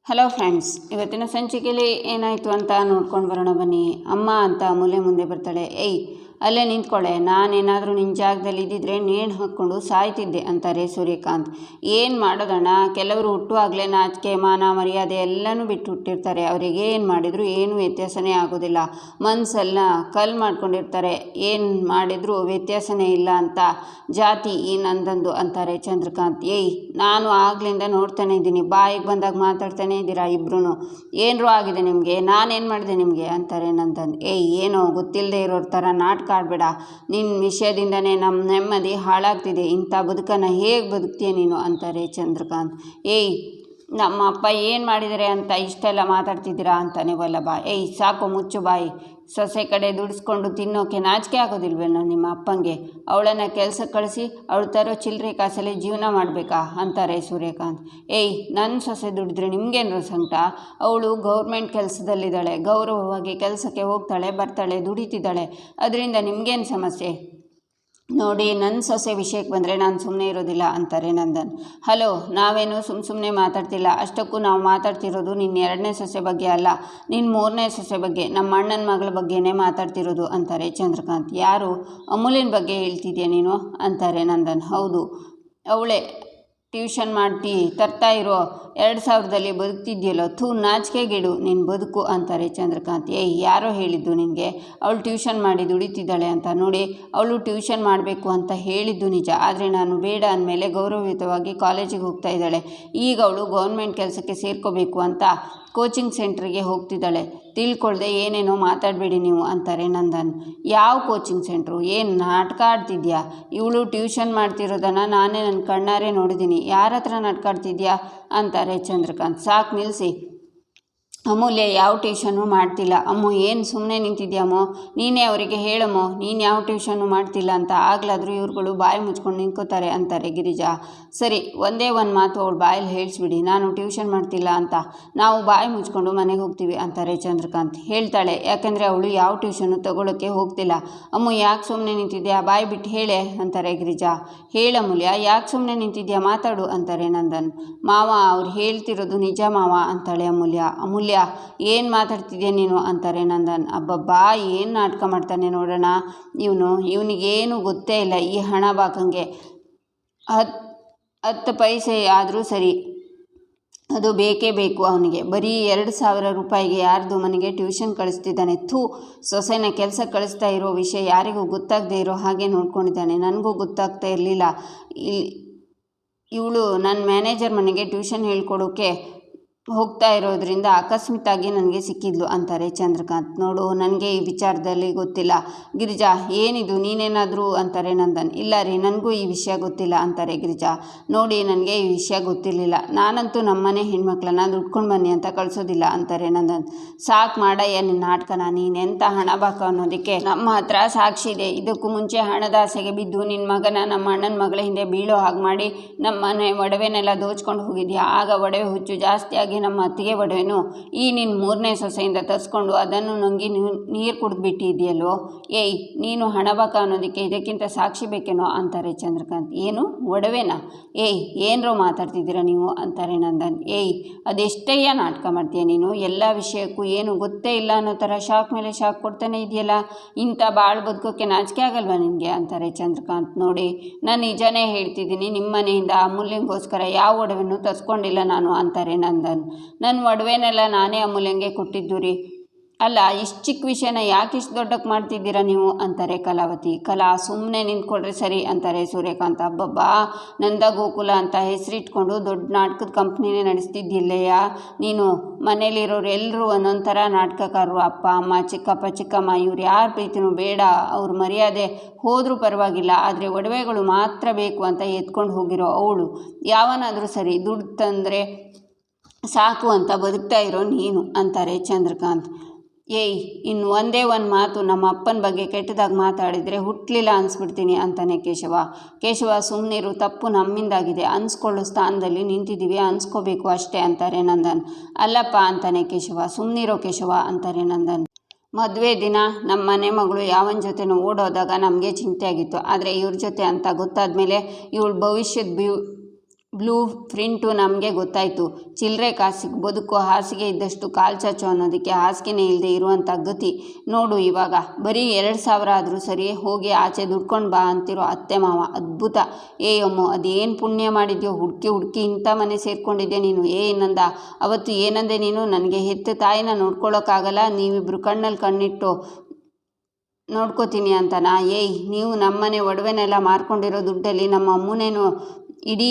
Hello friends, ಇವತ್ತಿನ ಸಂಚಿಕೆಯಲ್ಲಿ ಏನಾಯಿತು ಅಂತ ನೋಡ್ಕೊಂಡು ಬರೋಣ ಬನ್ನಿ. ಅಮ್ಮ ಅಂತ ಅಮೂಲ್ಯ ಮುಂದೆ ಬರ್ತಾಳೆ. ಏಯ್ ಅಲ್ಲೇ ನಿಂತ್ಕೊಳ್ಳೆ, ನಾನೇನಾದರೂ ನಿನ್ನ ಜಾಗದಲ್ಲಿ ಇದ್ದಿದ್ರೆ ನೇಣು ಹಾಕ್ಕೊಂಡು ಸಾಯ್ತಿದ್ದೆ ಅಂತಾರೆ ಸೂರ್ಯಕಾಂತ್. ಏನು ಮಾಡೋದಣ್ಣ, ಕೆಲವರು ಹುಟ್ಟುವಾಗಲೇ ನಾಚಿಕೆ ಮಾನ ಮರ್ಯಾದೆ ಎಲ್ಲನೂ ಬಿಟ್ಟು ಹುಟ್ಟಿರ್ತಾರೆ. ಅವರಿಗೆ ಏನು ಮಾಡಿದರೂ ಏನು ವ್ಯತ್ಯಾಸನೇ ಆಗೋದಿಲ್ಲ. ಮನಸ್ಸೆಲ್ಲ ಕಲ್ಲು ಮಾಡ್ಕೊಂಡಿರ್ತಾರೆ. ಏನು ಮಾಡಿದರೂ ವ್ಯತ್ಯಾಸನೇ ಇಲ್ಲ ಅಂತ ಜಾತಿ ಈ ನಂದಂದು ಅಂತಾರೆ ಚಂದ್ರಕಾಂತ್. ಏಯ್ ನಾನು ಆಗ್ಲಿಂದ ನೋಡ್ತಾನೆ ಇದ್ದೀನಿ, ಬಾಯಿಗೆ ಬಂದಾಗ ಮಾತಾಡ್ತಾನೆ ಇದ್ದೀರಾ ಇಬ್ರು. ಏನರೂ ಆಗಿದೆ ನಿಮಗೆ? ನಾನೇನು ಮಾಡಿದೆ ನಿಮಗೆ ಅಂತಾರೆ ನಂದನ್. ಏಯ್ ಏನೋ ಗೊತ್ತಿಲ್ಲದೆ ಇರೋರ ಥರ ನಾಟಕ ಆಡಬೇಡ. ನಿನ್ನ ವಿಷಯದಿಂದನೇ ನಮ್ಮ ನೆಮ್ಮದಿ ಹಾಳಾಗ್ತಿದೆ. ಇಂಥ ಬದುಕನ್ನು ಹೇಗೆ ಬದುಕ್ತೀಯ ನೀನು ಅಂತಾರೆ ಚಂದ್ರಕಾಂತ್. ಏಯ್ ನಮ್ಮ ಅಪ್ಪ ಏನು ಮಾಡಿದ್ದಾರೆ ಅಂತ ಇಷ್ಟೆಲ್ಲ ಮಾತಾಡ್ತಿದ್ದೀರಾ ಅಂತಾನೆ ವಲ್ಲಭ. ಏಯ್ ಸಾಕು, ಮುಚ್ಚು ಬಾಯಿ. ಸೊಸೆ ಕಡೆ ದುಡಿಸ್ಕೊಂಡು ತಿನ್ನೋಕೆ ನಾಚಿಕೆ ಆಗೋದಿಲ್ವೇನೋ ನಿಮ್ಮ ಅಪ್ಪಂಗೆ? ಅವಳನ್ನು ಕೆಲಸಕ್ಕೆ ಕಳಿಸಿ ಅವಳು ತರೋ ಚಿಲ್ಲರೆ ಕಾಸಲ್ಲಿ ಜೀವನ ಮಾಡಬೇಕಾ ಅಂತಾರೆ ಸೂರ್ಯಕಾಂತ್. ಏಯ್ ನನ್ನ ಸೊಸೆ ದುಡಿದ್ರೆ ನಿಮಗೇನು ಸಂಕಟ? ಅವಳು ಗೌರ್ಮೆಂಟ್ ಕೆಲಸದಲ್ಲಿದ್ದಾಳೆ, ಗೌರವವಾಗಿ ಕೆಲಸಕ್ಕೆ ಹೋಗ್ತಾಳೆ ಬರ್ತಾಳೆ ದುಡಿತಿದ್ದಾಳೆ, ಅದರಿಂದ ನಿಮಗೇನು ಸಮಸ್ಯೆ? ನೋಡಿ, ನನ್ನ ಸೊಸೆ ವಿಷಯಕ್ಕೆ ಬಂದರೆ ನಾನು ಸುಮ್ಮನೆ ಇರೋದಿಲ್ಲ ಅಂತಾರೆ ನಂದನ್. ಹಲೋ, ನಾವೇನು ಸುಮ್ಮನೆ ಮಾತಾಡ್ತಿಲ್ಲ. ಅಷ್ಟಕ್ಕೂ ನಾವು ಮಾತಾಡ್ತಿರೋದು ನಿನ್ನ 2ನೇ ಸೊಸೆ ಬಗ್ಗೆ ಅಲ್ಲ, ನಿನ್ನ 3ನೇ ಸೊಸೆ ಬಗ್ಗೆ, ನಮ್ಮ ಅಣ್ಣನ ಮಗಳ ಬಗ್ಗೆನೇ ಮಾತಾಡ್ತಿರೋದು ಅಂತಾರೆ ಚಂದ್ರಕಾಂತ್. ಯಾರು? ಅಮೂಲ್ಯನ ಬಗ್ಗೆ ಹೇಳ್ತಿದ್ಯಾ ನೀನು ಅಂತಾರೆ ನಂದನ್. ಹೌದು, ಅವಳೇ ಟ್ಯೂಷನ್ ಮಾಡಿ ತರ್ತಾ ಇರೋ 2000ದಲ್ಲಿ ಬದುಕ್ತಿದ್ಯಲ್ಲೋ, ನಾಚಿಕೆಗೇಡು ನಿನ್ನ ಬದುಕು ಅಂತಾರೆ ಚಂದ್ರಕಾಂತ್. ಏಯ್ ಯಾರೋ ಹೇಳಿದ್ದು ನಿನಗೆ ಅವಳು ಟ್ಯೂಷನ್ ಮಾಡಿ ದುಡಿತಿದ್ದಾಳೆ ಅಂತ? ನೋಡಿ, ಅವಳು ಟ್ಯೂಷನ್ ಮಾಡಬೇಕು ಅಂತ ಹೇಳಿದ್ದು ನಿಜ, ಆದರೆ ನಾನು ಬೇಡ ಅಂದಮೇಲೆ ಗೌರವಯುತವಾಗಿ ಕಾಲೇಜಿಗೆ ಹೋಗ್ತಾ ಇದ್ದಾಳೆ. ಈಗ ಅವಳು ಗೌರ್ಮೆಂಟ್ ಕೆಲಸಕ್ಕೆ ಸೇರ್ಕೋಬೇಕು ಅಂತ ಕೋಚಿಂಗ್ ಸೆಂಟ್ರಿಗೆ ಹೋಗ್ತಿದ್ದಾಳೆ. ತಿಳ್ಕೊಳ್ದೆ ಏನೇನೋ ಮಾತಾಡಬೇಡಿ ನೀವು ಅಂತಾರೆ ನಂದನ್. ಯಾವ ಕೋಚಿಂಗ್ ಸೆಂಟ್ರು? ಏನು ನಾಟಕ ಆಡ್ತಿದ್ಯಾ? ಇವಳು ಟ್ಯೂಷನ್ ಮಾಡ್ತಿರೋದನ್ನು ನಾನೇ ನನ್ನ ಕಣ್ಣಾರೆ ನೋಡಿದ್ದೀನಿ. ಯಾರ ಹತ್ರ ನಾಟಕ ಆಡ್ತಿದ್ಯಾ ಅಂತಾರೆ ಚಂದ್ರಕಾಂತ್. ಸಾಕು ನಿಲ್ಲಿಸಿ. ಅಮೂಲ್ಯ ಯಾವ ಟ್ಯೂಷನ್ನು ಮಾಡ್ತಿಲ್ಲ. ಅಮ್ಮು ಏನು ಸುಮ್ಮನೆ ನಿಂತಿದ್ಯಾಮೋ? ನೀನೇ ಅವರಿಗೆ ಹೇಳಮ್ಮೋ ನೀನು ಯಾವ ಟ್ಯೂಷನ್ನು ಮಾಡ್ತಿಲ್ಲ ಅಂತ. ಆಗಲಾದರೂ ಇವ್ರುಗಳು ಬಾಯಿ ಮುಚ್ಕೊಂಡು ನಿಂತ್ಕೋತಾರೆ ಅಂತಾರೆ ಗಿರಿಜಾ. ಸರಿ, ಒಂದೇ ಒಂದು ಮಾತು ಅವಳು ಬಾಯಲ್ಲಿ ಹೇಳಿಸ್ಬಿಡಿ, ನಾನು ಟ್ಯೂಷನ್ ಮಾಡ್ತಿಲ್ಲ ಅಂತ. ನಾವು ಬಾಯಿ ಮುಚ್ಕೊಂಡು ಮನೆಗೆ ಹೋಗ್ತೀವಿ ಅಂತಾರೆ ಚಂದ್ರಕಾಂತ್. ಹೇಳ್ತಾಳೆ, ಯಾಕೆಂದರೆ ಅವಳು ಯಾವ ಟ್ಯೂಷನ್ನು ತಗೊಳ್ಳೋಕ್ಕೆ ಹೋಗ್ತಿಲ್ಲ. ಅಮ್ಮು ಯಾಕೆ ಸುಮ್ಮನೆ ನಿಂತಿದ್ಯಾ? ಬಾಯಿ ಬಿಟ್ಟು ಹೇಳೆ ಅಂತಾರೆ ಗಿರಿಜಾ. ಹೇಳಮೂಲ್ಯ, ಯಾಕೆ ಸುಮ್ಮನೆ ನಿಂತಿದ್ಯಾ? ಮಾತಾಡು ಅಂತಾರೆ ನಂದನ್. ಮಾವ, ಅವ್ರು ಹೇಳ್ತಿರೋದು ನಿಜ ಮಾವ ಅಂತಾಳೆ ಅಮೂಲ್ಯ. ಅಮೂಲ್ಯ, ಏನು ಮಾತಾಡ್ತಿದ್ಯಾ ನೀನು ಅಂತಾರೆ ನಂದನ್. ಅಬ್ಬಬ್ಬಾ, ಏನು ನಾಟಕ ಮಾಡ್ತಾನೆ ನೋಡೋಣ ಇವನಿಗೇನು ಗೊತ್ತೇ ಇಲ್ಲ ಈ ಹಣ ಬಾಕಂಗೆ. 10 ಪೈಸೆ ಆದರೂ ಸರಿ, ಅದು ಬೇಕೇ ಬೇಕು ಅವನಿಗೆ. ಬರೀ 2000 ರೂಪಾಯಿಗೆ ಯಾರ್ದು ಮನೆಗೆ ಟ್ಯೂಷನ್ ಕಳಿಸ್ತಿದ್ದಾನೆ. ಸೊಸೆನ ಕೆಲಸ ಕಳಿಸ್ತಾ ಇರೋ ವಿಷಯ ಯಾರಿಗೂ ಗೊತ್ತಾಗದೇ ಇರೋ ಹಾಗೆ ನೋಡ್ಕೊಂಡಿದ್ದಾನೆ. ನನಗೂ ಗೊತ್ತಾಗ್ತಾ ಇರಲಿಲ್ಲ. ಇವಳು ನನ್ನ ಮ್ಯಾನೇಜರ್ ಮನೆಗೆ ಟ್ಯೂಷನ್ ಹೇಳ್ಕೊಡೋಕ್ಕೆ ಹೋಗ್ತಾ ಇರೋದ್ರಿಂದ ಅಕಸ್ಮಾತ್ತಾಗಿ ನನಗೆ ಸಿಕ್ಕಿದ್ಲು ಅಂತಾರೆ ಚಂದ್ರಕಾಂತ್. ನೋಡು, ನನಗೆ ಈ ವಿಚಾರದಲ್ಲಿ ಗೊತ್ತಿಲ್ಲ. ಗಿರಿಜಾ, ಏನಿದು ನೀನೇನಾದರೂ ಅಂತಾರೆ ನಂದನ್. ಇಲ್ಲ ರೀ, ನನಗೂ ಈ ವಿಷಯ ಗೊತ್ತಿಲ್ಲ ಅಂತಾರೆ ಗಿರಿಜಾ. ನೋಡಿ, ನನಗೆ ಈ ವಿಷಯ ಗೊತ್ತಿರಲಿಲ್ಲ. ನಾನಂತೂ ನಮ್ಮನೆ ಹೆಣ್ಮಕ್ಳನ್ನ ದುಡ್ಕೊಂಡು ಬನ್ನಿ ಅಂತ ಕಳಿಸೋದಿಲ್ಲ ಅಂತಾರೆ ನಂದನ್. ಸಾಕು ಮಾಡಯ್ಯ ನಿನ್ನ ನಾಟಕನ. ನೀನೆಂಥ ಹಣ ಬಾಕ ಅನ್ನೋದಕ್ಕೆ ನಮ್ಮ ಹತ್ರ ಸಾಕ್ಷಿ ಇದೆ. ಇದಕ್ಕೂ ಮುಂಚೆ ಹಣದ ಆಸೆಗೆ ಬಿದ್ದು ನಿನ್ನ ಮಗನ ನಮ್ಮ ಅಣ್ಣನ ಮಗಳ ಹಿಂದೆ ಬೀಳೋ ಹಾಗೆ ಮಾಡಿ ನಮ್ಮನೆ ಒಡವೆನೆಲ್ಲ ದೋಚ್ಕೊಂಡು ಹೋಗಿದ್ಯಾ. ಆಗ ಒಡವೆ ಹುಚ್ಚು ಜಾಸ್ತಿಯಾಗಿ ನಮ್ಮ ಅತ್ತಿಗೆ ಒಡವೆನು ಈ ನಿನ್ನ 3ನೇ ಸೊಸೆಯಿಂದ ತರಿಸ್ಕೊಂಡು ಅದನ್ನು ನುಂಗಿ ನೀರು ಕುಡಿದ್ಬಿಟ್ಟಿದೆಯಲ್ಲೋ. ಏಯ್ ನೀನು ಹಣಬಾಕ ಅನ್ನೋದಕ್ಕೆ ಇದಕ್ಕಿಂತ ಸಾಕ್ಷಿ ಬೇಕೇನೋ ಅಂತಾರೆ ಚಂದ್ರಕಾಂತ್. ಏನು ಒಡವೆನಾ? ಏಯ್ ಏನರೋ ಮಾತಾಡ್ತಿದ್ದೀರಾ ನೀವು ಅಂತಾರೆ ನಂದನ್. ಏಯ್ ಅದೆಷ್ಟಯ್ಯ ನಾಟಕ ಮಾಡ್ತೀಯ ನೀನು? ಎಲ್ಲ ವಿಷಯಕ್ಕೂ ಏನು ಗೊತ್ತೇ ಇಲ್ಲ ಅನ್ನೋ ಥರ ಶಾಕ್ ಮೇಲೆ ಶಾಕ್ ಕೊಡ್ತಾನೆ ಇದೆಯಲ್ಲ. ಇಂಥ ಬಾಳು ಬದುಕೋಕ್ಕೆ ನಾಚಿಕೆ ಆಗಲ್ವಾ ನಿನಗೆ ಅಂತಾರೆ ಚಂದ್ರಕಾಂತ್. ನೋಡಿ, ನಾನು ನಿಜನೇ ಹೇಳ್ತಿದ್ದೀನಿ, ನಿಮ್ಮ ಮನೆಯಿಂದ ಅಮೂಲ್ಯಂಗೋಸ್ಕರ ಯಾವ ಒಡವೆನೂ ತರಿಸ್ಕೊಂಡಿಲ್ಲ ನಾನು ಅಂತಾರೆ ನಂದನ್. ನನ್ನ ಒಡವೆನೆಲ್ಲ ನಾನೇ ಅಮೂಲ್ಯಂಗೆ ಕೊಟ್ಟಿದ್ದು ರೀ. ಅಲ್ಲ, ಇಷ್ಟು ಚಿಕ್ಕ ವಿಷಯನ ಯಾಕೆ ಇಷ್ಟು ದೊಡ್ಡಕ್ಕೆ ಮಾಡ್ತಿದ್ದೀರಾ ನೀವು ಅಂತಾರೆ ಕಲಾವತಿ. ಕಲಾ, ಸುಮ್ಮನೆ ನಿಂತ್ಕೊಡ್ರೆ ಸರಿ ಅಂತಾರೆ ಸೂರ್ಯಕಾಂತ್. ಅಬ್ಬಬ್ಬಾ, ನಂದ ಗೋಕುಲ ಅಂತ ಹೆಸರಿಟ್ಕೊಂಡು ದೊಡ್ಡ ನಾಟಕದ ಕಂಪ್ನಿನೇ ನಡೆಸ್ತಿದ್ದಿಲ್ಲಯ್ಯ ನೀನು. ಮನೇಲಿರೋರು ಎಲ್ಲರೂ ಒಂದೊಂದು ಥರ ನಾಟಕಕಾರರು. ಅಪ್ಪ ಅಮ್ಮ ಚಿಕ್ಕಪ್ಪ ಚಿಕ್ಕಮ್ಮ ಇವ್ರು ಯಾರ ಪ್ರೀತಿನೂ ಬೇಡ, ಅವ್ರ ಮರ್ಯಾದೆ ಹೋದರೂ ಪರವಾಗಿಲ್ಲ, ಆದರೆ ಒಡವೆಗಳು ಮಾತ್ರ ಬೇಕು ಅಂತ ಎತ್ಕೊಂಡು ಹೋಗಿರೋ ಅವಳು. ಯಾವನಾದರೂ ಸರಿ, ದುಡ್ಡು ತಂದರೆ ಸಾಕು ಅಂತ ಬದುಕ್ತಾ ಇರೋ ನೀನು ಅಂತಾರೆ ಚಂದ್ರಕಾಂತ್. ಏಯ್ ಇನ್ನು ಒಂದೇ ಒಂದು ಮಾತು ನಮ್ಮ ಅಪ್ಪನ ಬಗ್ಗೆ ಕೆಟ್ಟದಾಗಿ ಮಾತಾಡಿದರೆ ಹುಟ್ಟಲಿಲ್ಲ ಅನಿಸ್ಬಿಡ್ತೀನಿ ಅಂತಾನೆ ಕೇಶವ. ಸುಮ್ಮನಿರು, ತಪ್ಪು ನಮ್ಮಿಂದಾಗಿದೆ. ಅನ್ಸ್ಕೊಳ್ಳೋ ಸ್ಥಾನದಲ್ಲಿ ನಿಂತಿದ್ದೀವಿ, ಅನ್ಸ್ಕೋಬೇಕು ಅಷ್ಟೇ ಅಂತಾರೆ ನಂದನ್. ಅಲ್ಲಪ್ಪ ಅಂತಾನೆ ಕೇಶವ. ಸುಮ್ಮನಿರೋ ಕೇಶವ ಅಂತಾರೆ ನಂದನ್. ಮದುವೆ ದಿನ ನಮ್ಮ ಮನೆ ಮಗಳು ಯಾವನ ಜೊತೆನೂ ಓಡೋದಾಗ ನಮಗೆ ಚಿಂತೆ ಆಗಿತ್ತು, ಆದರೆ ಇವ್ರ ಜೊತೆ ಅಂತ ಗೊತ್ತಾದ ಮೇಲೆ ಇವಳು ಬ್ಲೂ ಪ್ರಿಂಟು ನಮಗೆ ಗೊತ್ತಾಯಿತು. ಚಿಲ್ಲರೆ ಕಾಸಿಗೆ ಬದುಕು ಹಾಸಿಗೆ ಇದ್ದಷ್ಟು ಕಾಲು ಚಾಚು ಅನ್ನೋದಕ್ಕೆ ಹಾಸಿಗೆನೇ ಇಲ್ಲದೆ ಇರುವಂಥ ಗತಿ ನೋಡು ಇವಾಗ. ಬರೀ 2,000 ಆದರೂ ಸರಿ, ಹೋಗಿ ಆಚೆ ದುಡ್ಕೊಂಡು ಬಾ ಅಂತಿರೋ ಅತ್ತೆ ಮಾವ ಅದ್ಭುತ. ಅಮ್ಮೋ ಅದೇನು ಪುಣ್ಯ ಮಾಡಿದ್ಯೋ, ಹುಡುಕಿ ಹುಡುಕಿ ಇಂಥ ಮನೆ ಸೇರಿಕೊಂಡಿದ್ದೆ ನೀನು. ನಂದ ಅವತ್ತು ಏನಂದೆ ನೀನು? ನನಗೆ ಹೆತ್ತ ತಾಯಿನ ನೋಡ್ಕೊಳ್ಳೋಕ್ಕಾಗಲ್ಲ, ನೀವಿಬ್ಬರು ಕಣ್ಣಲ್ಲಿ ಕಣ್ಣಿಟ್ಟು ನೋಡ್ಕೋತೀನಿ ಅಂತನಾ? ನೀವು ನಮ್ಮನೆ ಒಡವೆನೆಲ್ಲ ಮಾರ್ಕೊಂಡಿರೋ ದುಡ್ಡಲ್ಲಿ ನಮ್ಮ ಅಮ್ಮನೇನು ಇಡೀ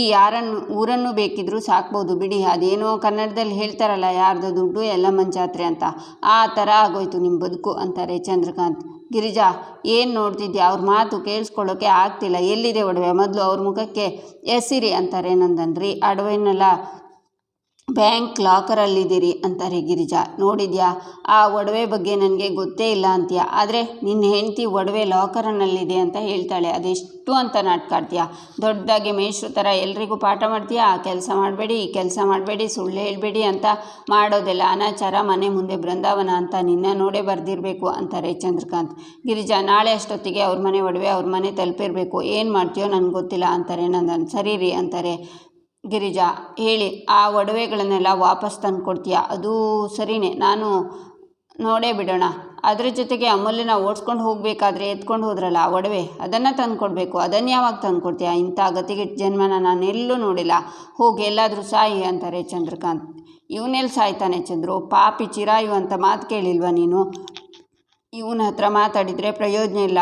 ಊರನ್ನು ಬೇಕಿದ್ರೂ ಸಾಕ್ಬೋದು ಬಿಡಿ. ಅದೇನೋ ಕನ್ನಡದಲ್ಲಿ ಹೇಳ್ತಾರಲ್ಲ, ಯಾರ್ದು ದುಡ್ಡು ಎಲ್ಲ ಮಂಜಾತ್ರೆ ಅಂತ, ಆ ಥರ ಆಗೋಯ್ತು ನಿಮ್ಮ ಬದುಕು ಅಂತಾರೆ ಚಂದ್ರಕಾಂತ್. ಗಿರಿಜಾ ಏನು ನೋಡ್ತಿದ್ಯಾ? ಅವ್ರ ಮಾತು ಕೇಳಿಸ್ಕೊಳ್ಳೋಕೆ ಆಗ್ತಿಲ್ಲ. ಎಲ್ಲಿದೆ ಒಡವೆ? ಮೊದಲು ಅವ್ರ ಮುಖಕ್ಕೆ ಎಸಿರಿ ಅಂತಾರೆ ನಂದನ್. ರೀ, ಒಡವೆನೆಲ್ಲ ಬ್ಯಾಂಕ್ ಲಾಕರಲ್ಲಿದ್ದೀರಿ ಅಂತಾರೆ ಗಿರಿಜಾ. ನೋಡಿದ್ಯಾ, ಆ ಒಡವೆ ಬಗ್ಗೆ ನನಗೆ ಗೊತ್ತೇ ಇಲ್ಲ ಅಂತೀಯ, ಆದರೆ ನಿನ್ನ ಹೆಂಡತಿ ಒಡವೆ ಲಾಕರ್ನಲ್ಲಿದೆ ಅಂತ ಹೇಳ್ತಾಳೆ. ಅದೆಷ್ಟು ಅಂತ ನಾಟ್ಕಾಡ್ತೀಯ? ದೊಡ್ಡದಾಗಿ ಮೇಷ್ಟ್ರ ಥರ ಎಲ್ರಿಗೂ ಪಾಠ ಮಾಡ್ತೀಯ. ಆ ಕೆಲಸ ಮಾಡಬೇಡಿ, ಈ ಕೆಲಸ ಮಾಡಬೇಡಿ, ಸುಳ್ಳು ಹೇಳಬೇಡಿ ಅಂತ ಮಾಡೋದೆಲ್ಲ ಅನಾಚಾರ, ಮನೆ ಮುಂದೆ ಬೃಂದಾವನ ಅಂತ ನಿನ್ನ ನೋಡೇ ಬರ್ದಿರಬೇಕು ಅಂತಾರೆ ಚಂದ್ರಕಾಂತ್. ಗಿರಿಜಾ ನಾಳೆ ಅಷ್ಟೊತ್ತಿಗೆ ಅವ್ರ ಮನೆ ಒಡವೆ ಅವ್ರ ಮನೆ ತಲುಪಿರಬೇಕು. ಏನು ಮಾಡ್ತೀಯೋ ನನಗೆ ಗೊತ್ತಿಲ್ಲ ಅಂತಾರೆ ನಂದನ್. ಸರಿ ರೀ ಅಂತಾರೆ ಗಿರಿಜಾ. ಹೇಳಿ, ಆ ಒಡವೆಗಳನ್ನೆಲ್ಲ ವಾಪಸ್ ತಂದು ಕೊಡ್ತೀಯಾ? ಅದು ಸರಿಯೇ, ನಾನು ನೋಡೇ ಬಿಡೋಣ. ಅದ್ರ ಜೊತೆಗೆ ಅಮೂಲ್ಯನ ಓಡಿಸ್ಕೊಂಡು ಹೋಗಬೇಕಾದ್ರೆ ಎತ್ಕೊಂಡು ಹೋದ್ರಲ್ಲ ಆ ಒಡವೆ, ಅದನ್ನು ತಂದು ಕೊಡಬೇಕು. ಅದನ್ನು ಯಾವಾಗ ತಂದು ಕೊಡ್ತೀಯಾ? ಇಂಥ ಗತಿಗೆಟ್ಟ ಜನ್ಮನ ನಾನೆಲ್ಲೂ ನೋಡಿಲ್ಲ. ಹೋಗಿ ಎಲ್ಲಾದರೂ ಸಾಯಿ ಅಂತಾರೆ ಚಂದ್ರಕಾಂತ್. ಇವನೆಲ್ಲಿ ಸಾಯ್ತಾನೆ ಚಂದ್ರು? ಪಾಪಿ ಚಿರಾಯು ಅಂತ ಮಾತು ಕೇಳಿಲ್ವ ನೀನು? ಇವನ ಹತ್ರ ಮಾತಾಡಿದರೆ ಪ್ರಯೋಜನ ಇಲ್ಲ.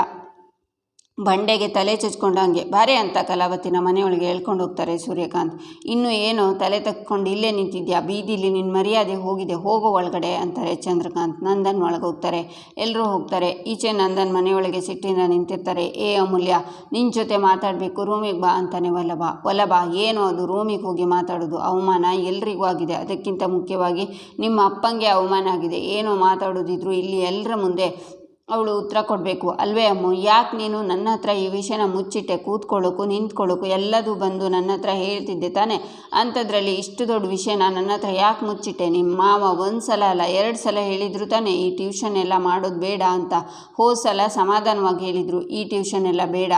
ಬಂಡೆಗೆ ತಲೆ ಚಚ್ಕೊಂಡಂಗೆ ಬಾರೆ ಅಂತ ಕಲಾವತಿನ ಮನೆಯೊಳಗೆ ಹೇಳ್ಕೊಂಡು ಹೋಗ್ತಾರೆ ಸೂರ್ಯಕಾಂತ್. ಇನ್ನು ಏನು ತಲೆ ತಕ್ಕೊಂಡು ಇಲ್ಲೇ ನಿಂತಿದ್ಯಾ? ಬೀದಿಲಿ ನಿನ್ನ ಮರ್ಯಾದೆ ಹೋಗಿದೆ, ಹೋಗೋ ಒಳಗಡೆ ಅಂತಾರೆ ಚಂದ್ರಕಾಂತ್. ನಂದನ್ ಒಳಗೆ ಹೋಗ್ತಾರೆ. ಎಲ್ಲರೂ ಹೋಗ್ತಾರೆ. ಈಚೆ ನಂದನ್ ಮನೆಯೊಳಗೆ ಸಿಟ್ಟಿನ ನಿಂತಿರ್ತಾರೆ. ಅಮೂಲ್ಯ, ನಿನ್ನ ಜೊತೆ ಮಾತಾಡಬೇಕು, ರೂಮಿಗೆ ಬಾ ಅಂತಾನೆ ವಲ್ಲಭ. ಏನು ಅದು ರೂಮಿಗೆ ಹೋಗಿ ಮಾತಾಡೋದು? ಅವಮಾನ ಎಲ್ರಿಗೂ ಆಗಿದೆ. ಅದಕ್ಕಿಂತ ಮುಖ್ಯವಾಗಿ ನಿಮ್ಮ ಅಪ್ಪಂಗೆ ಅವಮಾನ ಆಗಿದೆ. ಏನೋ ಮಾತಾಡೋದಿದ್ರು ಇಲ್ಲಿ ಎಲ್ಲರ ಮುಂದೆ ಅವಳು ಉತ್ತರ ಕೊಡಬೇಕು ಅಲ್ವೇ ಅಮ್ಮು? ಯಾಕೆ ನೀನು ನನ್ನ ಹತ್ರ ಈ ವಿಷಯನ ಮುಚ್ಚಿಟ್ಟೆ? ಕೂತ್ಕೊಳ್ಳೋಕ್ಕೂ ನಿಂತ್ಕೊಳ್ಳೋಕ್ಕೂ ಎಲ್ಲದೂ ಬಂದು ನನ್ನ ಹತ್ರ ಹೇಳ್ತಿದ್ದೆ ತಾನೆ. ಅಂಥದ್ರಲ್ಲಿ ಇಷ್ಟು ದೊಡ್ಡ ವಿಷಯನ ನನ್ನ ಹತ್ರ ಯಾಕೆ ಮುಚ್ಚಿಟ್ಟೆ? ನಿಮ್ಮ ಮಾವ 1 ಸಲ ಅಲ್ಲ 2 ಸಲ ಹೇಳಿದ್ರು ತಾನೆ ಈ ಟ್ಯೂಷನ್ ಎಲ್ಲ ಮಾಡೋದು ಬೇಡ ಅಂತ. ಹೋದ ಸಲ ಸಮಾಧಾನವಾಗಿ ಹೇಳಿದರು, ಈ ಟ್ಯೂಷನ್ ಎಲ್ಲ ಬೇಡ,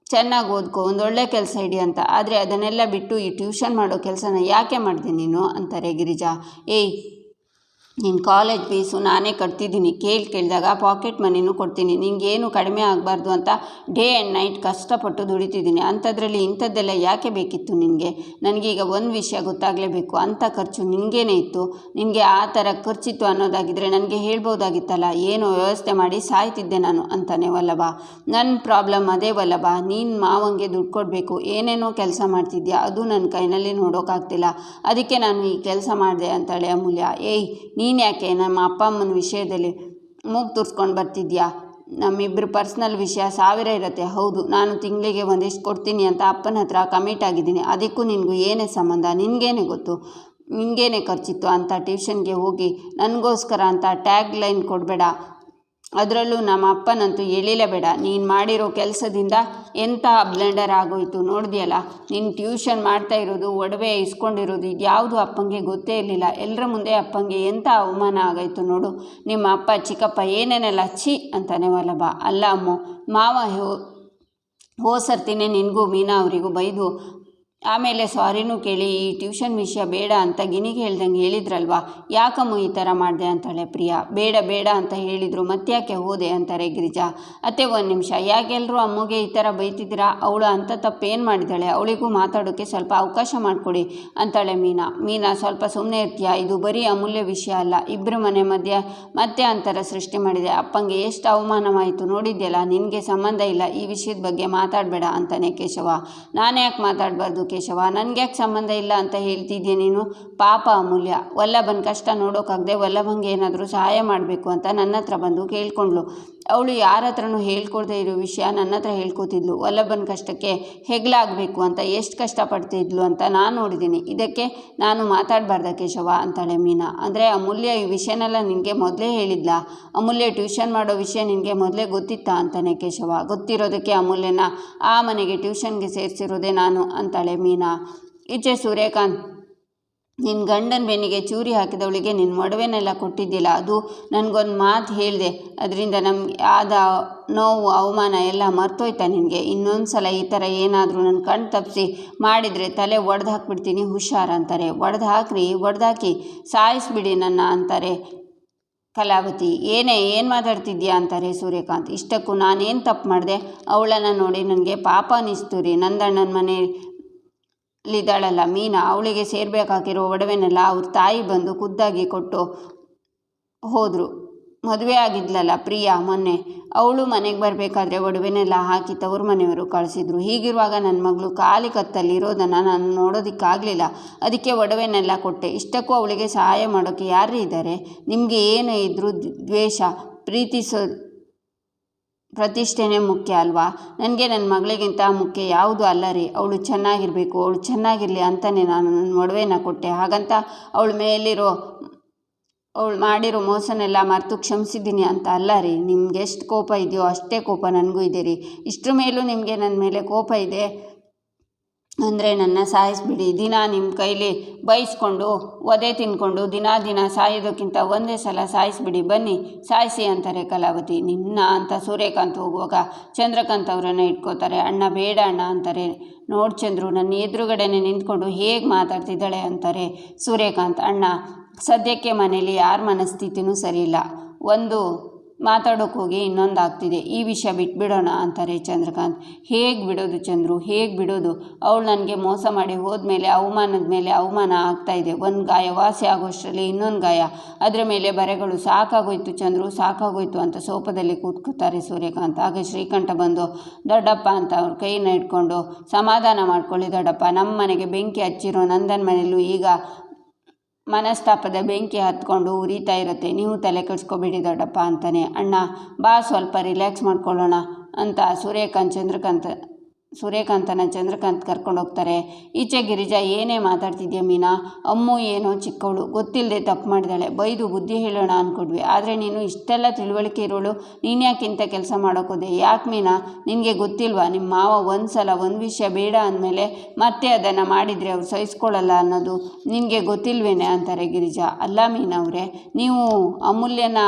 ಚೆನ್ನಾಗಿ ಓದ್ಕೊ, ಒಂದೊಳ್ಳೆ ಕೆಲಸ ಇಡಿ ಅಂತ. ಆದರೆ ಅದನ್ನೆಲ್ಲ ಬಿಟ್ಟು ಈ ಟ್ಯೂಷನ್ ಮಾಡೋ ಕೆಲಸನ ಯಾಕೆ ಮಾಡಿದೆ ನೀನು ಅಂತಾರೆ ಗಿರಿಜಾ. ನಿನ್ನ ಕಾಲೇಜ್ ಫೀಸು ನಾನೇ ಕಟ್ತಿದ್ದೀನಿ. ಕೇಳಿದಾಗ ಪಾಕೆಟ್ ಮನಿನೂ ಕೊಡ್ತೀನಿ. ನಿಂಗೇನು ಕಡಿಮೆ ಆಗಬಾರ್ದು ಅಂತ ಡೇ ಆ್ಯಂಡ್ ನೈಟ್ ಕಷ್ಟಪಟ್ಟು ದುಡಿತಿದ್ದೀನಿ. ಅಂಥದ್ರಲ್ಲಿ ಇಂಥದ್ದೆಲ್ಲ ಯಾಕೆ ಬೇಕಿತ್ತು ನಿನಗೆ? ನನಗೀಗ ಒಂದು ವಿಷಯ ಗೊತ್ತಾಗಲೇಬೇಕು. ಅಂಥ ಖರ್ಚು ನಿನಗೇನೇ ಇತ್ತು? ನಿನಗೆ ಆ ಥರ ಖರ್ಚಿತ್ತು ಅನ್ನೋದಾಗಿದ್ದರೆ ನನಗೆ ಹೇಳ್ಬೋದಾಗಿತ್ತಲ್ಲ. ಏನೋ ವ್ಯವಸ್ಥೆ ಮಾಡಿ ಸಾಯ್ತಿದ್ದೆ ನಾನು ಅಂತಾನೆ ವಲ್ಲಭ. ನನ್ನ ಪ್ರಾಬ್ಲಮ್ ಅದೇ ವಲ್ಲಭ. ನೀನು ಮಾವಂಗೆ ದುಡ್ಡು ಕೊಡಬೇಕು, ಏನೇನೋ ಕೆಲಸ ಮಾಡ್ತಿದ್ಯಾ, ಅದು ನನ್ನ ಕೈನಲ್ಲಿ ನೋಡೋಕ್ಕಾಗ್ತಿಲ್ಲ. ಅದಕ್ಕೆ ನಾನು ಈ ಕೆಲಸ ಮಾಡಿದೆ ಅಂತಾಳೆ ಅಮೂಲ್ಯ. ನೀನು ಯಾಕೆ ನಮ್ಮ ಅಪ್ಪ ಅಮ್ಮನ ವಿಷಯದಲ್ಲಿ ಮೂಗು ತುರ್ಸ್ಕೊಂಡು ಬರ್ತಿದ್ಯಾ? ನಮ್ಮಿಬ್ಬರು ಪರ್ಸ್ನಲ್ ವಿಷಯ 1000 ಇರುತ್ತೆ. ಹೌದು, ನಾನು ತಿಂಗಳಿಗೆ ಒಂದಿಷ್ಟು ಕೊಡ್ತೀನಿ ಅಂತ ಅಪ್ಪನ ಹತ್ರ ಕಮಿಟ್ ಆಗಿದ್ದೀನಿ. ಅದಕ್ಕೂ ನಿನಗೂ ಏನೇ ಸಂಬಂಧ? ನಿನಗೇನೆ ಗೊತ್ತು, ನಿನಗೇನೆ ಖರ್ಚಿತ್ತು ಅಂತ. ಟ್ಯೂಷನ್ಗೆ ಹೋಗಿ ನನಗೋಸ್ಕರ ಅಂತ ಟ್ಯಾಗ್ ಲೈನ್ ಕೊಡಬೇಡ. ಅದರಲ್ಲೂ ನಮ್ಮ ಅಪ್ಪನಂತೂ ಎಳಿಲೇಬೇಡ. ನೀನು ಮಾಡಿರೋ ಕೆಲಸದಿಂದ ಎಂಥ ಬ್ಲೆಂಡರ್ ಆಗೋಯ್ತು ನೋಡಿದೆಯಲ್ಲ. ನೀನು ಟ್ಯೂಷನ್ ಮಾಡ್ತಾ ಇರೋದು, ಒಡವೆ ಇಸ್ಕೊಂಡಿರೋದು, ಇದ್ಯಾವುದು ಅಪ್ಪಂಗೆ ಗೊತ್ತೇ ಇರಲಿಲ್ಲ. ಎಲ್ಲರ ಮುಂದೆ ಅಪ್ಪಂಗೆ ಎಂಥ ಅವಮಾನ ಆಗೋಯ್ತು ನೋಡು. ನಿಮ್ಮ ಅಪ್ಪ ಚಿಕ್ಕಪ್ಪ ಏನೇನೆಲ್ಲ ಛೀ ಅಂತಾನೆ ವಲ್ಲಭ. ಅಲ್ಲ ಅಮ್ಮು, ಮಾವ ಸರ್ತಿನೇ ನಿನಗೂ ಮೀನಾ ಅವರಿಗೂ ಬೈದು ಆಮೇಲೆ ಸಾರಿನೂ ಕೇಳಿ ಈ ಟ್ಯೂಷನ್ ವಿಷಯ ಬೇಡ ಅಂತ ಗಿಣಿಗೆ ಹೇಳ್ದಂಗೆ ಹೇಳಿದ್ರಲ್ವಾ? ಯಾಕಮ್ಮ ಈ ಥರ ಮಾಡಿದೆ ಅಂತಾಳೆ ಪ್ರಿಯಾ. ಬೇಡ ಅಂತ ಹೇಳಿದರು, ಮತ್ತ್ಯಾಕೆ ಹೋದೆ ಅಂತಾರೆ ಗಿರಿಜಾ. ಅತ್ತೆ 1 ನಿಮಿಷ, ಯಾಕೆಲ್ಲರೂ ಅಮ್ಮಗೆ ಈ ಥರ ಬೈತಿದ್ದೀರಾ? ಅವಳು ಅಂಥ ತಪ್ಪೇನು ಮಾಡಿದ್ದಾಳೆ? ಅವಳಿಗೂ ಮಾತಾಡೋಕ್ಕೆ ಸ್ವಲ್ಪ ಅವಕಾಶ ಮಾಡಿಕೊಡಿ ಅಂತಾಳೆ ಮೀನಾ. ಸ್ವಲ್ಪ ಸುಮ್ಮನೆ ಇರ್ತೀಯಾ? ಇದು ಬರೀ ಅಮೂಲ್ಯ ವಿಷಯ ಅಲ್ಲ, ಇಬ್ಬರ ಮನೆ ಮಧ್ಯೆ ಮತ್ತೆ ಅಂತರ ಸೃಷ್ಟಿ ಮಾಡಿದೆ. ಅಪ್ಪಂಗೆ ಎಷ್ಟು ಅವಮಾನವಾಯಿತು ನೋಡಿದ್ಯಲ್ಲ. ನಿನಗೆ ಸಂಬಂಧ ಇಲ್ಲ, ಈ ವಿಷಯದ ಬಗ್ಗೆ ಮಾತಾಡಬೇಡ ಅಂತಾನೆ ಕೇಶವ. ನಾನು ಯಾಕೆ ಮಾತಾಡಬಾರ್ದು ಕೇಶವ? ನನಗ್ಯಾಕೆ ಸಂಬಂಧ ಇಲ್ಲ ಅಂತ ಹೇಳ್ತಿದ್ಯಾ ನೀನು? ಪಾಪ ಅಮೂಲ್ಯ ವಲ್ಲಭನ ಕಷ್ಟ ನೋಡೋಕ್ಕಾಗದೆ ವಲ್ಲಭಂಗೆ ಏನಾದರೂ ಸಹಾಯ ಮಾಡಬೇಕು ಅಂತ ನನ್ನ ಹತ್ರ ಬಂದು ಕೇಳ್ಕೊಂಡ್ಳು. ಅವಳು ಯಾರ ಹತ್ರನೂ ಹೇಳ್ಕೊಳ್ದೇ ಇರೋ ವಿಷಯ ನನ್ನ ಹತ್ರ ಹೇಳ್ಕೊತಿದ್ಲು. ವಲ್ಲಭನ ಕಷ್ಟಕ್ಕೆ ಹೆಗ್ಲಾಗಬೇಕು ಅಂತ ಎಷ್ಟು ಕಷ್ಟಪಡ್ತಿದ್ಲು ಅಂತ ನಾನು ನೋಡಿದ್ದೀನಿ. ಇದಕ್ಕೆ ನಾನು ಮಾತಾಡಬಾರ್ದ ಕೇಶವ ಅಂತಾಳೆ ಮೀನಾ. ಅಂದರೆ ಅಮೂಲ್ಯ ಈ ವಿಷಯನೆಲ್ಲ ನಿನಗೆ ಮೊದಲೇ ಹೇಳಿದ್ಲ? ಅಮೂಲ್ಯ ಟ್ಯೂಷನ್ ಮಾಡೋ ವಿಷಯ ನಿನಗೆ ಮೊದಲೇ ಗೊತ್ತಿತ್ತಾ ಅಂತಾನೆ ಕೇಶವ. ಗೊತ್ತಿರೋದಕ್ಕೆ ಅಮೂಲ್ಯನ ಆ ಮನೆಗೆ ಟ್ಯೂಷನ್ಗೆ ಸೇರಿಸಿರೋದೇ ನಾನು ಅಂತಾಳೆ ಮೀನಾ. ಈಚೆ ಸೂರ್ಯಕಾಂತ್ ನಿನ್ನ ಗಂಡನ ಬೆನ್ನಿಗೆ ಚೂರಿ ಹಾಕಿದವಳಿಗೆ ನಿನ್ನ ಒಡವೆನೆಲ್ಲ ಕೊಟ್ಟಿದ್ದಿಲ್ಲ, ಅದು ನನಗೊಂದು ಮಾತು ಹೇಳಿದೆ, ಅದರಿಂದ ನಮ್ಗೆ ಆದ ನೋವು ಅವಮಾನ ಎಲ್ಲ ಮರ್ತೋಯ್ತಾ ನಿನಗೆ? ಇನ್ನೊಂದು ಸಲ ಈ ಥರ ಏನಾದರೂ ನನ್ನ ಕಣ್ಣು ತಪ್ಪಿಸಿ ಮಾಡಿದರೆ ತಲೆ ಒಡೆದು ಹಾಕ್ಬಿಡ್ತೀನಿ, ಹುಷಾರ್ ಅಂತಾರೆ. ಒಡೆದಾಕಿ ಸಾಯಿಸ್ಬಿಡಿ ನನ್ನ ಅಂತಾರೆ ಕಲಾವತಿ. ಏನು ಮಾತಾಡ್ತಿದ್ಯಾ ಅಂತಾರೆ ಸೂರ್ಯಕಾಂತ್. ಇಷ್ಟಕ್ಕೂ ನಾನೇನು ತಪ್ಪು ಮಾಡಿದೆ? ಅವಳನ್ನು ನೋಡಿ ನನಗೆ ಪಾಪ ಅನ್ನಿಸ್ತು ರೀ. ನಂದಣ್ಣನ ಮನೆಯಲ್ಲಿದ್ದಾಳಲ್ಲ ಮೀನಾ, ಅವಳಿಗೆ ಸೇರಬೇಕಾಗಿರೋ ಒಡವೆನೆಲ್ಲ ಅವ್ರ ತಾಯಿ ಬಂದು ಖುದ್ದಾಗಿ ಕೊಟ್ಟು ಹೋದರು. ಮದುವೆ ಆಗಿದ್ಲಲ್ಲ ಪ್ರಿಯಾ ಮೊನ್ನೆ, ಅವಳು ಮನೆಗೆ ಬರಬೇಕಾದ್ರೆ ಒಡವೆನೆಲ್ಲ ಹಾಕಿ ತವ್ರ ಮನೆಯವರು ಕಳಿಸಿದ್ರು. ಹೀಗಿರುವಾಗ ನನ್ನ ಮಗಳು ಖಾಲಿ ಕತ್ತಲ್ಲಿರೋದನ್ನು ನಾನು ನೋಡೋದಕ್ಕಾಗಲಿಲ್ಲ, ಅದಕ್ಕೆ ಒಡವೆನೆಲ್ಲ ಕೊಟ್ಟೆ. ಇಷ್ಟಕ್ಕೂ ಅವಳಿಗೆ ಸಹಾಯ ಮಾಡೋಕ್ಕೆ ಯಾರು ಇದ್ದಾರೆ? ನಿಮಗೆ ಏನು ಇದ್ದರೂ ದ್ವೇಷ ಪ್ರತಿಷ್ಠೆನೇ ಮುಖ್ಯ ಅಲ್ವಾ? ನನಗೆ ನನ್ನ ಮಗಳಿಗಿಂತ ಮುಖ್ಯ ಯಾವುದು ಅಲ್ಲ ರೀ. ಅವಳು ಚೆನ್ನಾಗಿರಬೇಕು, ಅವಳು ಚೆನ್ನಾಗಿರಲಿ ಅಂತಲೇ ನಾನು ನನ್ನ ಒಡವೆನ ಕೊಟ್ಟೆ. ಹಾಗಂತ ಅವಳು ಮಾಡಿರೋ ಮೋಸನೆಲ್ಲ ಮರೆತು ಕ್ಷಮಿಸಿದ್ದೀನಿ ಅಂತ ಅಲ್ಲ ರೀ. ನಿಮ್ಗೆ ಎಷ್ಟು ಕೋಪ ಇದೆಯೋ ಅಷ್ಟೇ ಕೋಪ ನನಗೂ ಇದೆ ರೀ. ಇಷ್ಟರ ಮೇಲೂ ನಿಮಗೆ ನನ್ನ ಮೇಲೆ ಕೋಪ ಇದೆ ಅಂದರೆ ನನ್ನ ಸಾಯಿಸ್ಬಿಡಿ. ದಿನ ನಿಮ್ಮ ಕೈಲಿ ಬೈಸ್ಕೊಂಡು ಒದೆ ತಿನ್ಕೊಂಡು ದಿನ ಸಾಯೋದಕ್ಕಿಂತ ಒಂದೇ ಸಲ ಸಾಯಿಸ್ಬಿಡಿ, ಬನ್ನಿ ಸಾಯಿಸಿ ಅಂತಾರೆ ಕಲಾವತಿ. ನಿನ್ನ ಅಂತ ಸೂರ್ಯಕಾಂತ್ ಹೋಗುವಾಗ ಚಂದ್ರಕಾಂತ್ ಅವರನ್ನು ಇಟ್ಕೋತಾರೆ. ಅಣ್ಣ ಬೇಡ ಅಣ್ಣ ಅಂತಾರೆ. ನೋಡಿ ಚಂದ್ರು, ನನ್ನ ಎದುರುಗಡೆನೆ ನಿಂತ್ಕೊಂಡು ಹೇಗೆ ಮಾತಾಡ್ತಿದ್ದಾಳೆ ಅಂತಾರೆ ಸೂರ್ಯಕಾಂತ್. ಅಣ್ಣ ಸದ್ಯಕ್ಕೆ ಮನೇಲಿ ಯಾರ ಮನಸ್ಥಿತಿನೂ ಸರಿಯಿಲ್ಲ, ಒಂದು ಮಾತಾಡೋಕೆ ಹೋಗಿ ಇನ್ನೊಂದು ಆಗ್ತಿದೆ, ಈ ವಿಷಯ ಬಿಟ್ಬಿಡೋಣ ಅಂತಾರೆ ಚಂದ್ರಕಾಂತ್. ಹೇಗೆ ಬಿಡೋದು ಚಂದ್ರು, ಹೇಗೆ ಬಿಡೋದು? ಅವಳು ನನಗೆ ಮೋಸ ಮಾಡಿ ಹೋದ್ಮೇಲೆ ಅವಮಾನದ ಮೇಲೆ ಅವಮಾನ ಆಗ್ತಾಯಿದೆ. ಒಂದು ಗಾಯ ವಾಸಿ ಆಗೋಷ್ಟರಲ್ಲಿ ಇನ್ನೊಂದು ಗಾಯ, ಅದರ ಮೇಲೆ ಬರೆಗಳು. ಸಾಕಾಗೋಯ್ತು ಚಂದ್ರು, ಸಾಕಾಗೋಯ್ತು ಅಂತ ಸೋಫಾದಲ್ಲಿ ಕೂತ್ಕೋತಾರೆ ಸೂರ್ಯಕಾಂತ್. ಆಗ ಶ್ರೀಕಂಠ ಬಂದು ದೊಡ್ಡಪ್ಪ ಅಂತ ಅವ್ರ ಕೈನ ಇಟ್ಕೊಂಡು ಸಮಾಧಾನ ಮಾಡ್ಕೊಳ್ಳಿ ದೊಡ್ಡಪ್ಪ, ನಮ್ಮ ಮನೆಗೆ ಬೆಂಕಿ ಹಚ್ಚಿರೋ ನಂದನ ಮನೆಯಲ್ಲೂ ಈಗ ಮನಸ್ತಾಪದ ಬೆಂಕಿ ಹತ್ಕೊಂಡು ಉರಿತಾ ಇರುತ್ತೆ, ನೀವು ತಲೆ ಕೆಡಿಸ್ಕೊಬೇಡಿ ದೊಡ್ಡಪ್ಪ ಅಂತಾನೆ. ಅಣ್ಣ ಬಾ ಸ್ವಲ್ಪ ರಿಲ್ಯಾಕ್ಸ್ ಮಾಡ್ಕೊಳ್ಳೋಣ ಅಂತ ಸೂರ್ಯಕಾಂತನ ಚಂದ್ರಕಾಂತ್ ಕರ್ಕೊಂಡು ಹೋಗ್ತಾರೆ. ಈಚೆ ಗಿರಿಜಾ, ಏನೇ ಮಾತಾಡ್ತಿದ್ಯಾ ಮೀನಾ? ಅಮ್ಮು ಏನೋ ಚಿಕ್ಕವಳು, ಗೊತ್ತಿಲ್ಲದೆ ತಪ್ಪು ಮಾಡಿದಾಳೆ, ಬೈದು ಬುದ್ಧಿ ಹೇಳೋಣ ಅಂದ್ಕೊಡ್ವಿ, ಆದರೆ ನೀನು ಇಷ್ಟೆಲ್ಲ ತಿಳುವಳಿಕೆ ಇರೋಳು, ನೀನು ಯಾಕಿಂತ ಕೆಲಸ ಮಾಡೋಕೋದೆ? ಯಾಕೆ ಮೀನಾ, ನಿನಗೆ ಗೊತ್ತಿಲ್ವಾ ನಿಮ್ಮ ಮಾವ ಒಂದು ಸಲ ಒಂದು ವಿಷಯ ಬೇಡ ಅಂದಮೇಲೆ ಮತ್ತೆ ಅದನ್ನು ಮಾಡಿದರೆ ಅವ್ರು ಸಹಿಸ್ಕೊಳ್ಳಲ್ಲ ಅನ್ನೋದು ನಿನಗೆ ಗೊತ್ತಿಲ್ವೇನೆ ಅಂತಾರೆ ಗಿರಿಜಾ. ಅಲ್ಲ ಮೀನಾ ಅವರೇ, ನೀವು ಅಮೂಲ್ಯನ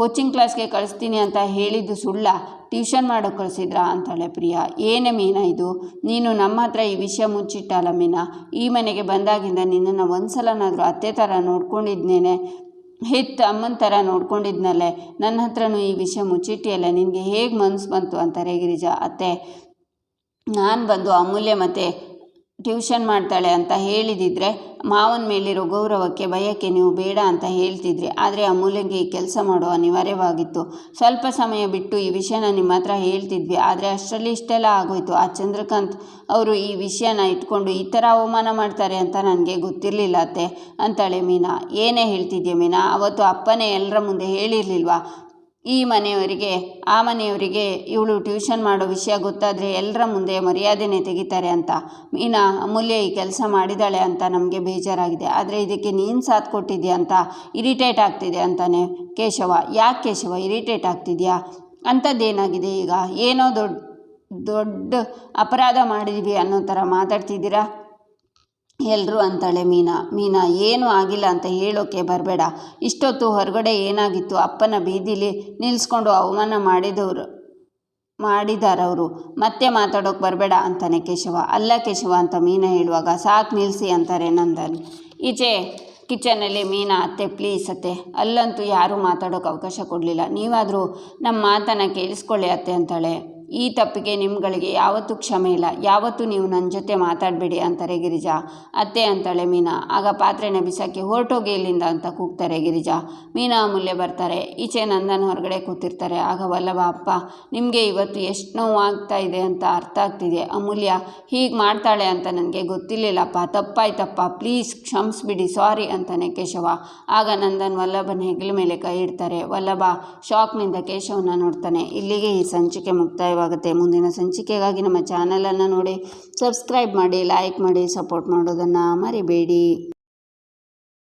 ಕೋಚಿಂಗ್ ಕ್ಲಾಸ್ಗೆ ಕಳಿಸ್ತೀನಿ ಅಂತ ಹೇಳಿದ್ದು ಸುಳ್ಳ? ಟ್ಯೂಷನ್ ಮಾಡೋಕ್ಕೆ ಕಳಿಸಿದ್ರಾ ಅಂತಾಳೆ ಪ್ರಿಯಾ. ಏನೇ ಮೀನಾ ಇದು? ನೀನು ನಮ್ಮ ಹತ್ರ ಈ ವಿಷಯ ಮುಚ್ಚಿಟ್ಟಲ್ಲ ಮೀನಾ. ಈ ಮನೆಗೆ ಬಂದಾಗಿಂದ ನಿನ್ನನ್ನು ಒಂದು ಸಲನಾದರೂ ಅತ್ತೆ ಥರ ನೋಡ್ಕೊಂಡಿದ್ದೇನೆ, ಹೆತ್ತು ಅಮ್ಮನ ಥರ ನೋಡ್ಕೊಂಡಿದ್ನಲ್ಲೇ, ನನ್ನ ಹತ್ರನೂ ಈ ವಿಷಯ ಮುಚ್ಚಿಟ್ಟಿಯಲ್ಲ, ನಿನಗೆ ಹೇಗೆ ಮನಸ್ಸು ಬಂತು ಅಂತಾರೆ ಗಿರಿಜಾ. ಅತ್ತೆ, ನಾನು ಬಂದು ಅಮೂಲ್ಯ ಮತ್ತು ಟ್ಯೂಷನ್ ಮಾಡ್ತಾಳೆ ಅಂತ ಹೇಳಿದಿದ್ರೆ ಮಾವನ ಮೇಲಿರೋ ಗೌರವಕ್ಕೆ ಭಯಕ್ಕೆ ನೀವು ಬೇಡ ಅಂತ ಹೇಳ್ತಿದ್ರಿ, ಆದರೆ ಅಮೂಲ್ಯಗೆ ಈ ಕೆಲಸ ಮಾಡೋ ಅನಿವಾರ್ಯವಾಗಿತ್ತು. ಸ್ವಲ್ಪ ಸಮಯ ಬಿಟ್ಟು ಈ ವಿಷಯನ ನಿಮ್ಮ ಹತ್ರ ಹೇಳ್ತಿದ್ವಿ, ಆದರೆ ಅಷ್ಟರಲ್ಲಿ ಇಷ್ಟೆಲ್ಲ ಆಗೋಯ್ತು. ಆ ಚಂದ್ರಕಾಂತ್ ಅವರು ಈ ವಿಷಯನ ಇಟ್ಕೊಂಡು ಈ ಥರ ಅವಮಾನ ಮಾಡ್ತಾರೆ ಅಂತ ನನಗೆ ಗೊತ್ತಿರಲಿಲ್ಲ ಅತ್ತೆ ಅಂತಾಳೆ ಮೀನಾ. ಏನೇ ಹೇಳ್ತಿದ್ಯಾ ಮೀನಾ? ಅವತ್ತು ಅಪ್ಪನೇ ಎಲ್ಲರ ಮುಂದೆ ಹೇಳಿರಲಿಲ್ವಾ ಈ ಮನೆಯವರಿಗೆ ಆ ಮನೆಯವರಿಗೆ ಇವಳು ಟ್ಯೂಷನ್ ಮಾಡೋ ವಿಷಯ ಗೊತ್ತಾದರೆ ಎಲ್ಲರ ಮುಂದೆ ಮರ್ಯಾದೆನೇ ತೆಗಿತಾರೆ ಅಂತ? ಮೀನಾ, ಅಮೂಲ್ಯ ಈ ಕೆಲಸ ಮಾಡಿದಾಳೆ ಅಂತ ನಮಗೆ ಬೇಜಾರಾಗಿದೆ, ಆದರೆ ಇದಕ್ಕೆ ನೀನು ಸಾಥ್ ಕೊಟ್ಟಿದ್ಯಾ ಅಂತ ಇರಿಟೇಟ್ ಆಗ್ತಿದೆ ಅಂತಾನೆ ಕೇಶವ. ಯಾಕೆ ಕೇಶವ ಇರಿಟೇಟ್ ಆಗ್ತಿದ್ಯಾ? ಅಂಥದ್ದೇನಾಗಿದೆ ಈಗ? ಏನೋ ದೊಡ್ಡ ಅಪರಾಧ ಮಾಡಿದ್ವಿ ಅನ್ನೋ ಥರ ಮಾತಾಡ್ತಿದ್ದೀರಾ ಎಲ್ಲರೂ ಅಂತಾಳೆ ಮೀನಾ. ಏನೂ ಆಗಿಲ್ಲ ಅಂತ ಹೇಳೋಕ್ಕೆ ಬರಬೇಡ. ಇಷ್ಟೊತ್ತು ಹೊರಗಡೆ ಏನಾಗಿತ್ತು? ಅಪ್ಪನ ಬೀದಿಲಿ ನಿಲ್ಲಿಸ್ಕೊಂಡು ಅವಮಾನ ಮಾಡಿದಾರವರು, ಮತ್ತೆ ಮಾತಾಡೋಕ್ಕೆ ಬರಬೇಡ ಅಂತಾನೆ ಕೇಶವ. ಅಲ್ಲ ಕೇಶವ ಅಂತ ಮೀನಾ ಹೇಳುವಾಗ ಸಾಕು ನಿಲ್ಲಿಸಿ ಅಂತಾರೆ ನಂದನ್. ಈಚೆ ಕಿಚನಲ್ಲಿ ಮೀನಾ, ಅತ್ತೆ ಪ್ಲೀಸ್ ಅತ್ತೆ, ಅಲ್ಲಂತೂ ಯಾರೂ ಮಾತಾಡೋಕ್ಕೆ ಅವಕಾಶ ಕೊಡಲಿಲ್ಲ, ನೀವಾದರೂ ನಮ್ಮ ಮಾತನ್ನು ಕೇಳಿಸ್ಕೊಳ್ಳಿ ಅತ್ತೆ ಅಂತಾಳೆ. ಈ ತಪ್ಪಿಗೆ ನಿಮ್ಗಳಿಗೆ ಯಾವತ್ತೂ ಕ್ಷಮೆ ಇಲ್ಲ, ಯಾವತ್ತೂ ನೀವು ನನ್ನ ಜೊತೆ ಮಾತಾಡಬೇಡಿ ಅಂತಾರೆ ಗಿರಿಜಾ. ಅತ್ತೆ ಅಂತಾಳೆ ಮೀನಾ. ಆಗ ಪಾತ್ರೆನ ಬಿಸಾಕಿ ಹೊರಟೋಗಿ ಇಲ್ಲಿಂದ ಅಂತ ಕೂಗ್ತಾರೆ ಗಿರಿಜಾ. ಮೀನಾ ಅಮೂಲ್ಯ ಬರ್ತಾರೆ. ಈಚೆ ನಂದನ್ ಹೊರಗಡೆ ಕೂತಿರ್ತಾರೆ. ಆಗ ವಲ್ಲಭ, ಅಪ್ಪ ನಿಮಗೆ ಇವತ್ತು ಎಷ್ಟು ನೋವಾಗ್ತಾ ಇದೆ ಅಂತ ಅರ್ಥ ಆಗ್ತಿದೆ. ಅಮೂಲ್ಯ ಹೀಗೆ ಮಾಡ್ತಾಳೆ ಅಂತ ನನಗೆ ಗೊತ್ತಿರಲಿಲ್ಲಪ್ಪ, ತಪ್ಪಾಯ್ತಪ್ಪ, ಪ್ಲೀಸ್ ಕ್ಷಮಿಸ್ಬಿಡಿ, ಸಾರಿ ಅಂತಾನೆ ಕೇಶವ. ಆಗ ನಂದನ್ ವಲ್ಲಭನ ಹೆಗಲ ಮೇಲೆ ಕೈ ಇಡ್ತಾರೆ. ವಲ್ಲಭ ಶಾಕ್ನಿಂದ ಕೇಶವನ ನೋಡ್ತಾನೆ. ಇಲ್ಲಿಗೆ ಈ ಸಂಚಿಕೆ ಮುಕ್ತಾಯವಾಗುತ್ತೆ. ಮುಂದಿನ ಸಂಚಿಕೆಗಾಗಿ ನಮ್ಮ ಚಾನಲನ್ನು ನೋಡಿ ಸಬ್ಸ್ಕ್ರೈಬ್ ಮಾಡಿ, ಲೈಕ್ ಮಾಡಿ, ಸಪೋರ್ಟ್ ಮಾಡೋದನ್ನು ಮರಿಬೇಡಿ.